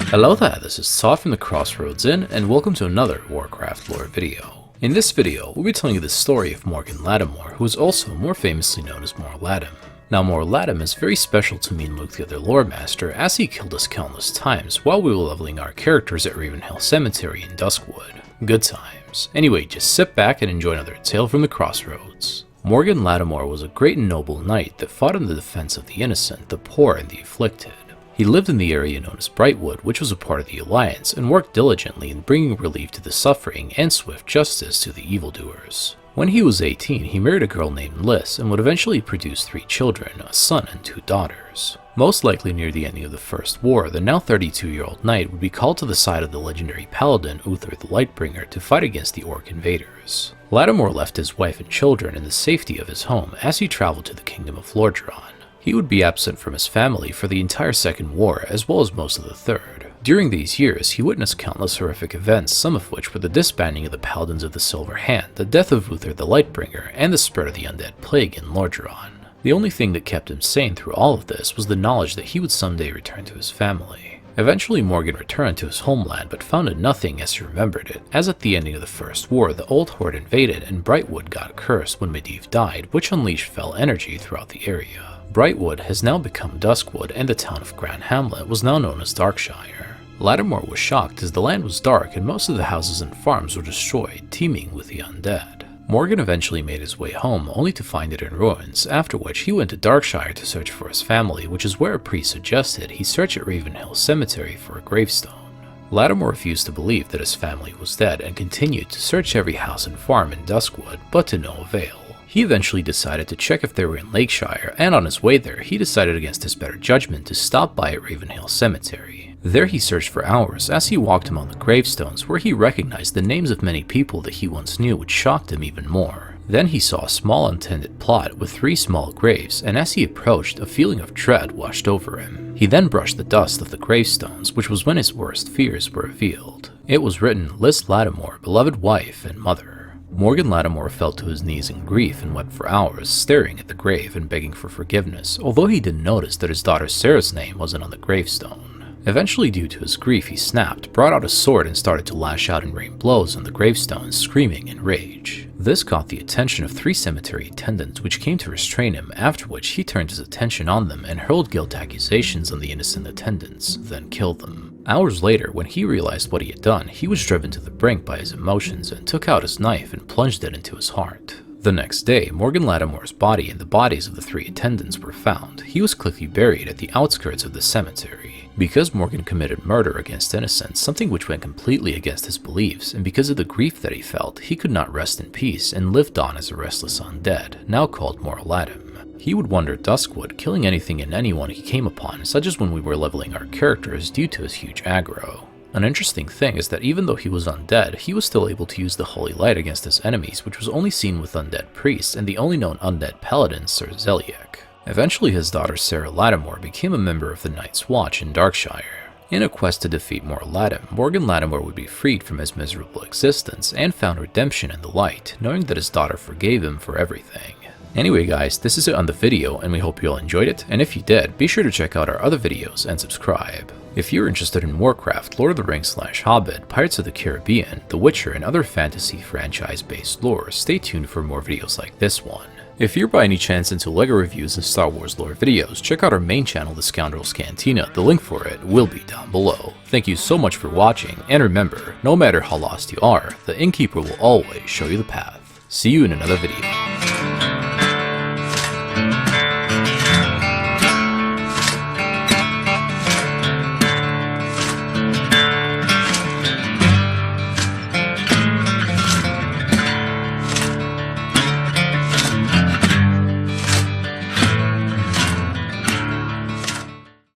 Hello there, this is Todd from the Crossroads Inn, and welcome to another Warcraft lore video. In this video, we'll be telling you the story of Ladimore, who is also more famously known as Mor'Ladim. Now Mor'Ladim is very special to me and Luke the other lore master, as he killed us countless times while we were leveling our characters at Ravenhill Cemetery in Duskwood. Good times. Anyway, just sit back and enjoy another tale from the Crossroads. Ladimore was a great and noble knight that fought in the defense of the innocent, the poor, and the afflicted. He lived in the area known as Brightwood, which was a part of the Alliance, and worked diligently in bringing relief to the suffering and swift justice to the evildoers. When he was 18, he married a girl named Liz and would eventually produce 3 children, a son and 2 daughters. Most likely near the ending of the First War, the now 32-year-old knight would be called to the side of the legendary paladin Uther the Lightbringer to fight against the orc invaders. Ladimore left his wife and children in the safety of his home as he traveled to the kingdom of Lordran. He would be absent from his family for the entire Second War, as well as most of the Third. During these years, he witnessed countless horrific events, some of which were the disbanding of the Paladins of the Silver Hand, the death of Uther the Lightbringer, and the spread of the undead plague in Lordran. The only thing that kept him sane through all of this was the knowledge that he would someday return to his family. Eventually Morgan returned to his homeland, but found nothing as he remembered it, as at the ending of the First War, the Old Horde invaded and Brightwood got cursed when Medivh died, which unleashed fell energy throughout the area. Brightwood has now become Duskwood, and the town of Grand Hamlet was now known as Darkshire. Ladimore was shocked as the land was dark and most of the houses and farms were destroyed, teeming with the undead. Morgan eventually made his way home, only to find it in ruins, after which he went to Darkshire to search for his family, which is where a priest suggested he search at Ravenhill Cemetery for a gravestone. Ladimore refused to believe that his family was dead and continued to search every house and farm in Duskwood, but to no avail. He eventually decided to check if they were in Lakeshire, and on his way there, he decided against his better judgment to stop by at Ravenhill Cemetery. There he searched for hours as he walked among the gravestones, where he recognized the names of many people that he once knew, which shocked him even more. Then he saw a small untended plot with 3 small graves, and as he approached, a feeling of dread washed over him. He then brushed the dust of the gravestones, which was when his worst fears were revealed. It was written, Liz Ladimore, beloved wife and mother. Ladimore fell to his knees in grief and wept for hours, staring at the grave and begging for forgiveness, although he didn't notice that his daughter Sarah's name wasn't on the gravestone. Eventually, due to his grief, he snapped, brought out a sword, and started to lash out and rain blows on the gravestones, screaming in rage. This caught the attention of 3 cemetery attendants, which came to restrain him, after which he turned his attention on them and hurled guilt accusations on the innocent attendants, then killed them. Hours later, when he realized what he had done, he was driven to the brink by his emotions and took out his knife and plunged it into his heart. The next day, Ladimore's body and the bodies of the 3 attendants were found. He was quickly buried at the outskirts of the cemetery. Because Morgan committed murder against innocents, something which went completely against his beliefs, and because of the grief that he felt, he could not rest in peace and lived on as a restless undead, now called Mor'Ladim. He would wander Duskwood, killing anything and anyone he came upon, such as when we were leveling our characters due to his huge aggro. An interesting thing is that even though he was undead, he was still able to use the Holy Light against his enemies, which was only seen with undead priests and the only known undead paladin, Sir Zeliek. Eventually his daughter Sarah Ladimore became a member of the Night's Watch in Darkshire. In a quest to defeat Mor'Ladim, Ladimore would be freed from his miserable existence and found redemption in the light, knowing that his daughter forgave him for everything. Anyway guys, this is it on the video, and we hope you all enjoyed it, and if you did, be sure to check out our other videos and subscribe. If you're interested in Warcraft, Lord of the Rings / Hobbit, Pirates of the Caribbean, The Witcher, and other fantasy franchise-based lore, stay tuned for more videos like this one. If you're by any chance into LEGO reviews and Star Wars lore videos, check out our main channel, The Scoundrels Cantina. The link for it will be down below. Thank you so much for watching, and remember, no matter how lost you are, the Innkeeper will always show you the path. See you in another video.